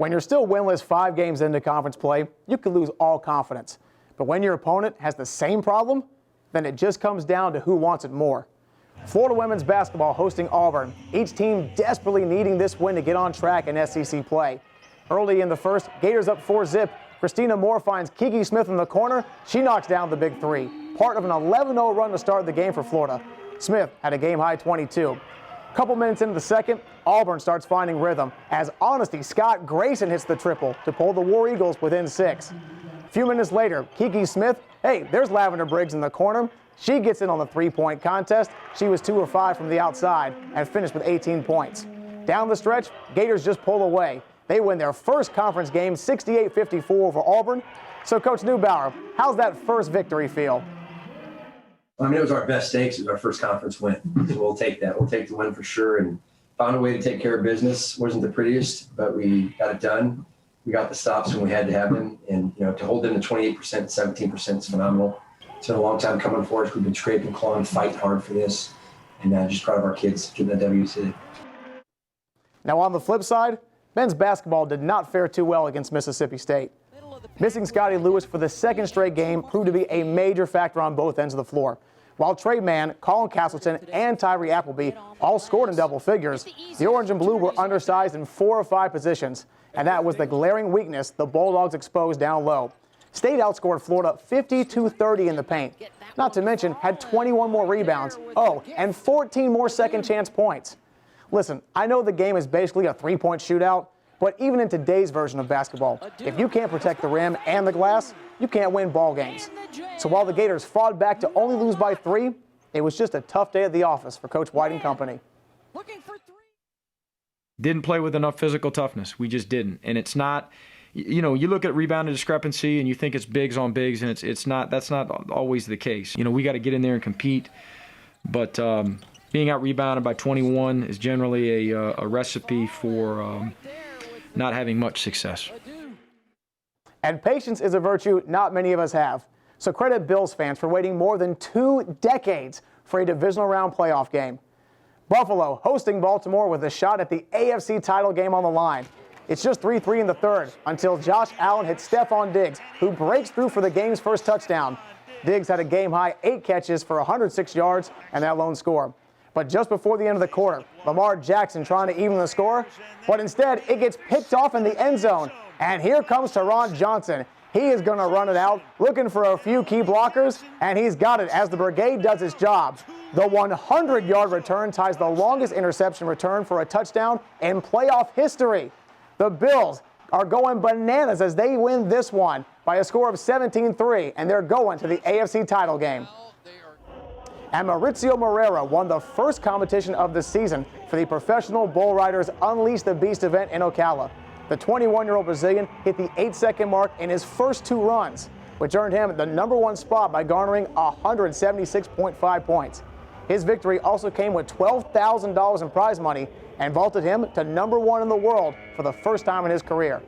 When you're still winless 5 games into conference play, you could lose all confidence. But when your opponent has the same problem, then it just comes down to who wants it more. Florida women's basketball hosting Auburn, each team desperately needing this win to get on track in SEC play. Early in the first, Gators up 4-zip. Christina Moore finds Kiki Smith in the corner. She knocks down the big three, part of an 11-0 run to start the game for Florida. Smith had a game-high 22. A couple minutes into the second, Auburn starts finding rhythm as Honesty Scott Grayson hits the triple to pull the War Eagles within 6. A few minutes later, Kiki Smith, hey, there's Lavender Briggs in the corner. She gets in on the three-point contest. She was 2 of 5 from the outside and finished with 18 points. Down the stretch, Gators just pull away. They win their first conference game 68-54 over Auburn. So, Coach Neubauer, how's that first victory feel? I mean, it was our best stakes. It was our first conference win. So we'll take that. We'll take the win for sure and found a way to take care of business. Wasn't the prettiest, but we got it done. We got the stops when we had to have them. And, you know, to hold them to 28%, 17% is phenomenal. It's been a long time coming for us. We've been scraping, clawing, fighting hard for this. And just proud of our kids getting that W today. Now, on the flip side, men's basketball did not fare too well against Mississippi State. Missing Scotty Lewis for the second straight game proved to be a major factor on both ends of the floor. While Trey Mann, Colin Castleton, and Tyree Appleby all scored in double figures, the Orange and Blue were undersized in 4 of 5 positions, and that was the glaring weakness the Bulldogs exposed down low. State outscored Florida 52-30 in the paint, not to mention had 21 more rebounds, and 14 more second chance points. Listen, I know the game is basically a 3-point shootout, but even in today's version of basketball, if you can't protect the rim and the glass, you can't win ball games. So while the Gators fought back to only lose by 3, it was just a tough day at the office for Coach White and company. Didn't play with enough physical toughness. We just didn't. And it's not, you know, you look at rebound and discrepancy and you think it's bigs on bigs, and it's not, that's not always the case. You know, we got to get in there and compete. But being out rebounded by 21 is generally a recipe for not having much success. And patience is a virtue not many of us have. So credit Bills fans for waiting more than 2 decades for a divisional round playoff game. Buffalo hosting Baltimore with a shot at the AFC title game on the line. It's just 3-3 in the third until Josh Allen hits Stephon Diggs, who breaks through for the game's first touchdown. Diggs had a game-high 8 catches for 106 yards and that lone score. But just before the end of the quarter, Lamar Jackson trying to even the score, but instead it gets picked off in the end zone. And here comes Teron Johnson. He is going to run it out, looking for a few key blockers, and he's got it as the brigade does its job. The 100-yard return ties the longest interception return for a touchdown in playoff history. The Bills are going bananas as they win this one by a score of 17-3, and they're going to the AFC title game. And Maurizio Moreira won the first competition of the season for the Professional Bull Riders Unleash the Beast event in Ocala. The 21-year-old Brazilian hit the 8-second mark in his first 2 runs, which earned him the #1 spot by garnering 176.5 points. His victory also came with $12,000 in prize money and vaulted him to #1 in the world for the first time in his career.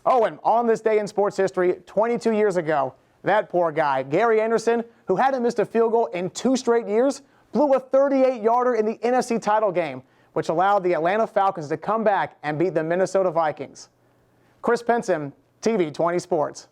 Oh, and on this day in sports history, 22 years ago, that poor guy, Gary Anderson, who hadn't missed a field goal in 2 straight years, blew a 38-yarder in the NFC title game, which allowed the Atlanta Falcons to come back and beat the Minnesota Vikings. Chris Pinson, TV 20 Sports.